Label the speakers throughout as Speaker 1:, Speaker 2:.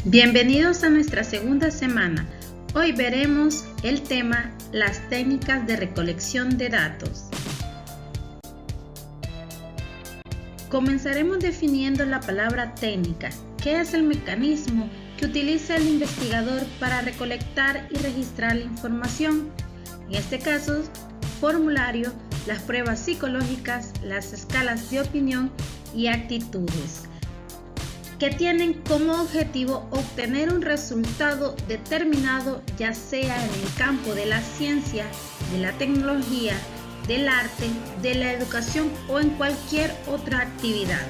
Speaker 1: Bienvenidos a nuestra segunda semana. Hoy veremos el tema las técnicas de recolección de datos. Comenzaremos definiendo la palabra técnica, que es el mecanismo que utiliza el investigador para recolectar y registrar la información. En este caso, formulario, las pruebas psicológicas, las escalas de opinión y actitudes, que tienen como objetivo obtener un resultado determinado, ya sea en el campo de la ciencia, de la tecnología, del arte, de la educación o en cualquier otra actividad.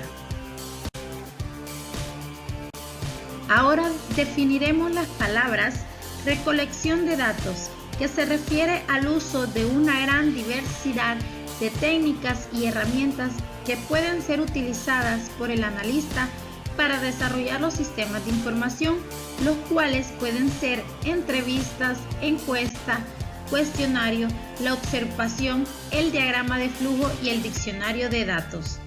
Speaker 1: Ahora definiremos las palabras recolección de datos, que se refiere al uso de una gran diversidad de técnicas y herramientas que pueden ser utilizadas por el analista para desarrollar los sistemas de información, los cuales pueden ser entrevistas, encuesta, cuestionario, la observación, el diagrama de flujo y el diccionario de datos.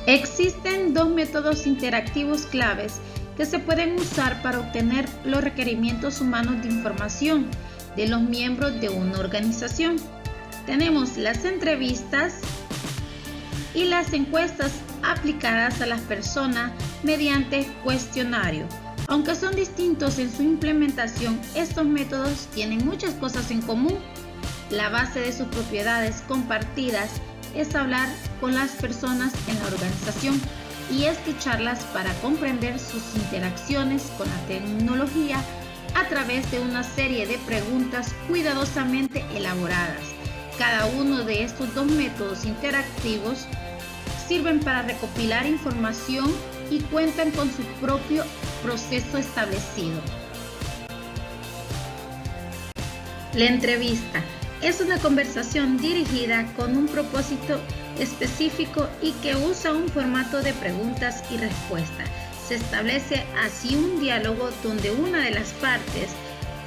Speaker 1: Existen dos métodos interactivos claves que se pueden usar para obtener los requerimientos humanos de información de los miembros de una organización. Tenemos las entrevistas y las encuestas aplicadas a las personas mediante cuestionario. Aunque son distintos en su implementación, estos métodos tienen muchas cosas en común. La base de sus propiedades compartidas es hablar con las personas en la organización y escucharlas para comprender sus interacciones con la tecnología a través de una serie de preguntas cuidadosamente elaboradas. Cada uno de estos dos métodos interactivos sirven para recopilar información y cuentan con su propio proceso establecido. La entrevista es una conversación dirigida con un propósito específico y que usa un formato de preguntas y respuestas. Se establece así un diálogo donde una de las partes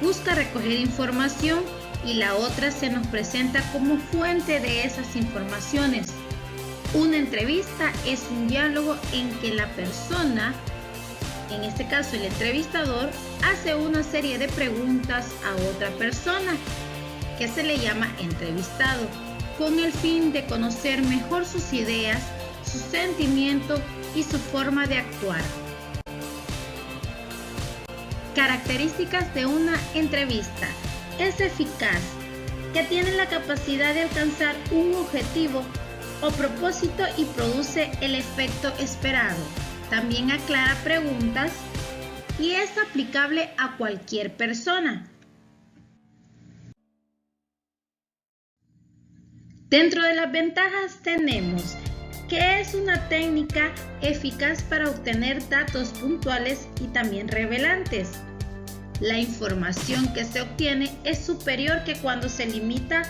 Speaker 1: busca recoger información y la otra se nos presenta como fuente de esas informaciones. Una entrevista es un diálogo en que la persona, en este caso el entrevistador, hace una serie de preguntas a otra persona, que se le llama entrevistado, con el fin de conocer mejor sus ideas, sus sentimientos y su forma de actuar. Características de una entrevista. Es eficaz, que tiene la capacidad de alcanzar un objetivo o propósito y produce el efecto esperado. También aclara preguntas y es aplicable a cualquier persona. Dentro de las ventajas tenemos que es una técnica eficaz para obtener datos puntuales y también revelantes. La información que se obtiene es superior que cuando se limita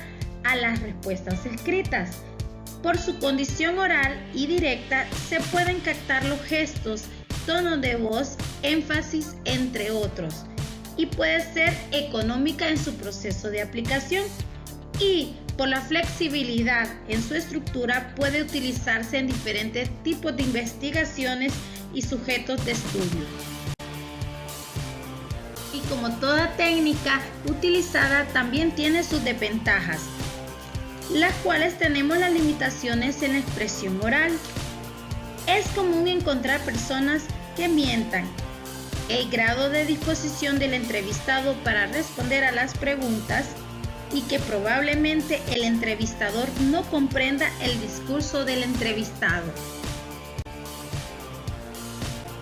Speaker 1: a las respuestas escritas. Por su condición oral y directa se pueden captar los gestos, tono de voz, énfasis, entre otros, y puede ser económica en su proceso de aplicación. Y por la flexibilidad en su estructura puede utilizarse en diferentes tipos de investigaciones y sujetos de estudio. Y como toda técnica utilizada también tiene sus desventajas, las cuales tenemos las limitaciones en la expresión oral. Es común encontrar personas que mientan. El grado de disposición del entrevistado para responder a las preguntas y que probablemente el entrevistador no comprenda el discurso del entrevistado.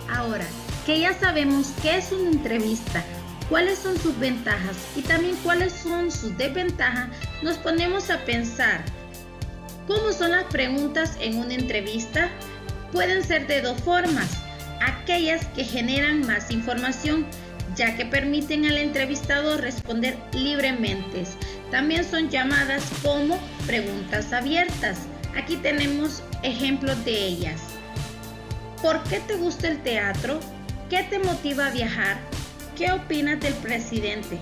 Speaker 1: Ahora que ya sabemos qué es una entrevista, cuáles son sus ventajas y también cuáles son sus desventajas, nos ponemos a pensar, ¿cómo son las preguntas en una entrevista? Pueden ser de dos formas: aquellas que generan más información, ya que permiten al entrevistado responder libremente. También son llamadas como preguntas abiertas. Aquí tenemos ejemplos de ellas. ¿Por qué te gusta el teatro? ¿Qué te motiva a viajar? ¿Qué opinas del presidente?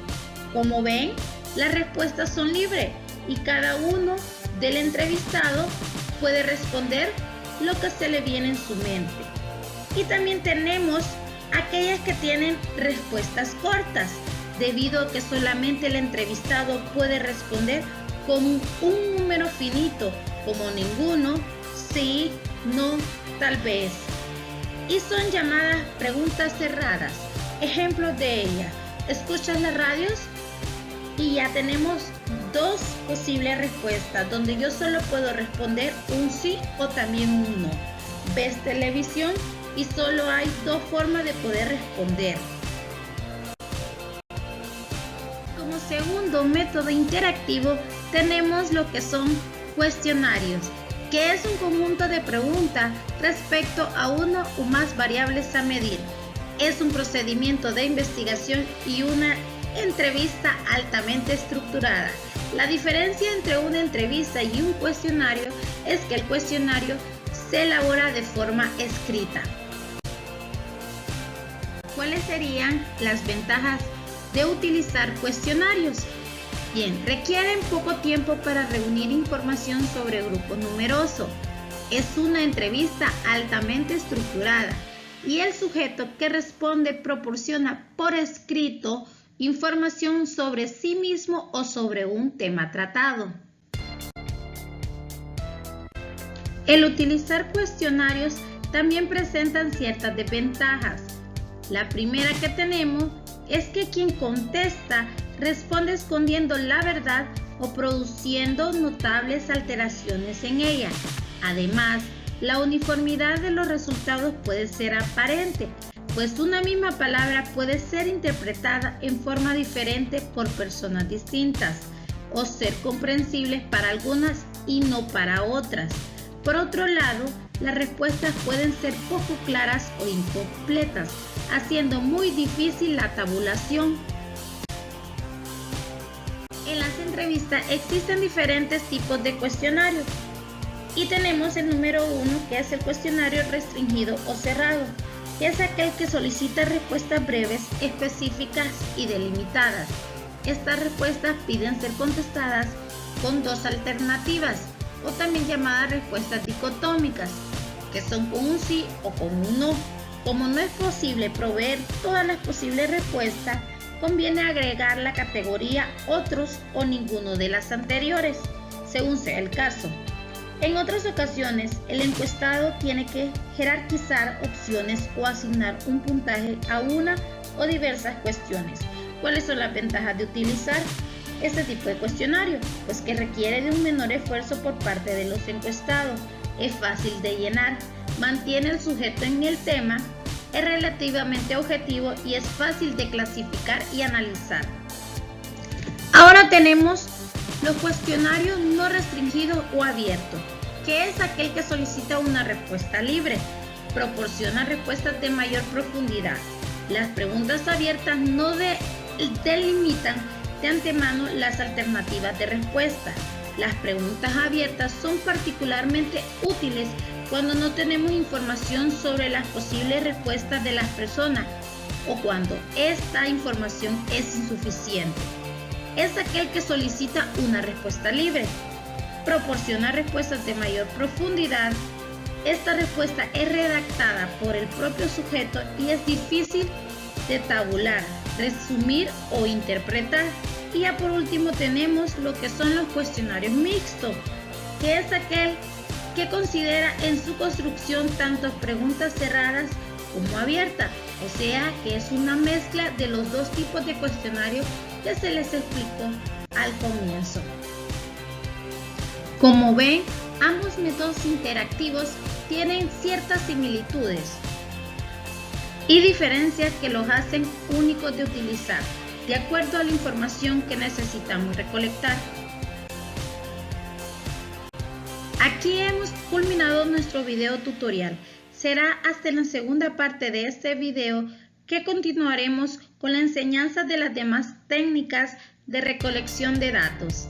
Speaker 1: Como ven, las respuestas son libres y cada uno del entrevistado puede responder lo que se le viene en su mente. Y también tenemos aquellas que tienen respuestas cortas, debido a que solamente el entrevistado puede responder con un número finito, como ninguno, sí, no, tal vez. Y son llamadas preguntas cerradas. Ejemplos de ellas: escuchas las radios y ya tenemos dos posibles respuestas, donde yo solo puedo responder un sí o también un no. ¿Ves televisión? Y solo hay dos formas de poder responder. Como segundo método interactivo tenemos lo que son cuestionarios, que es un conjunto de preguntas respecto a una o más variables a medir. Es un procedimiento de investigación y una entrevista altamente estructurada. La diferencia entre una entrevista y un cuestionario es que el cuestionario se elabora de forma escrita. ¿Cuáles serían las ventajas de utilizar cuestionarios? Bien, requieren poco tiempo para reunir información sobre grupos numerosos. Es una entrevista altamente estructurada y el sujeto que responde proporciona por escrito información sobre sí mismo o sobre un tema tratado. El utilizar cuestionarios también presentan ciertas desventajas. La primera que tenemos es que quien contesta responde escondiendo la verdad o produciendo notables alteraciones en ella. Además, la uniformidad de los resultados puede ser aparente, pues una misma palabra puede ser interpretada en forma diferente por personas distintas o ser comprensibles para algunas y no para otras. Por otro lado, las respuestas pueden ser poco claras o incompletas, haciendo muy difícil la tabulación. En las entrevistas existen diferentes tipos de cuestionarios y tenemos el número 1, que es el cuestionario restringido o cerrado, que es aquel que solicita respuestas breves, específicas y delimitadas. Estas respuestas piden ser contestadas con dos alternativas, o también llamadas respuestas dicotómicas, que son con un sí o con un no. Como no es posible proveer todas las posibles respuestas, conviene agregar la categoría otros o ninguno de las anteriores, según sea el caso. En otras ocasiones, el encuestado tiene que jerarquizar opciones o asignar un puntaje a una o diversas cuestiones. ¿Cuáles son las ventajas de utilizar este tipo de cuestionario? Pues que requiere de un menor esfuerzo por parte de los encuestados, es fácil de llenar, mantiene el sujeto en el tema, es relativamente objetivo y es fácil de clasificar y analizar. Ahora tenemos los cuestionarios no restringidos o abiertos, que es aquel que solicita una respuesta libre, proporciona respuestas de mayor profundidad. Las preguntas abiertas no delimitan de antemano las alternativas de respuesta. Las preguntas abiertas son particularmente útiles cuando no tenemos información sobre las posibles respuestas de las personas o cuando esta información es insuficiente. Es aquel que solicita una respuesta libre, proporciona respuestas de mayor profundidad. Esta respuesta es redactada por el propio sujeto y es difícil de tabular, resumir o interpretar. Y ya por último tenemos lo que son los cuestionarios mixtos, que es aquel que considera en su construcción tanto preguntas cerradas como abiertas, o sea que es una mezcla de los dos tipos de cuestionarios que se les explicó al comienzo. Como ven, ambos métodos interactivos tienen ciertas similitudes y diferencias que los hacen únicos de utilizar, de acuerdo a la información que necesitamos recolectar. Aquí hemos culminado nuestro video tutorial. Será hasta la segunda parte de este video que continuaremos con la enseñanza de las demás técnicas de recolección de datos.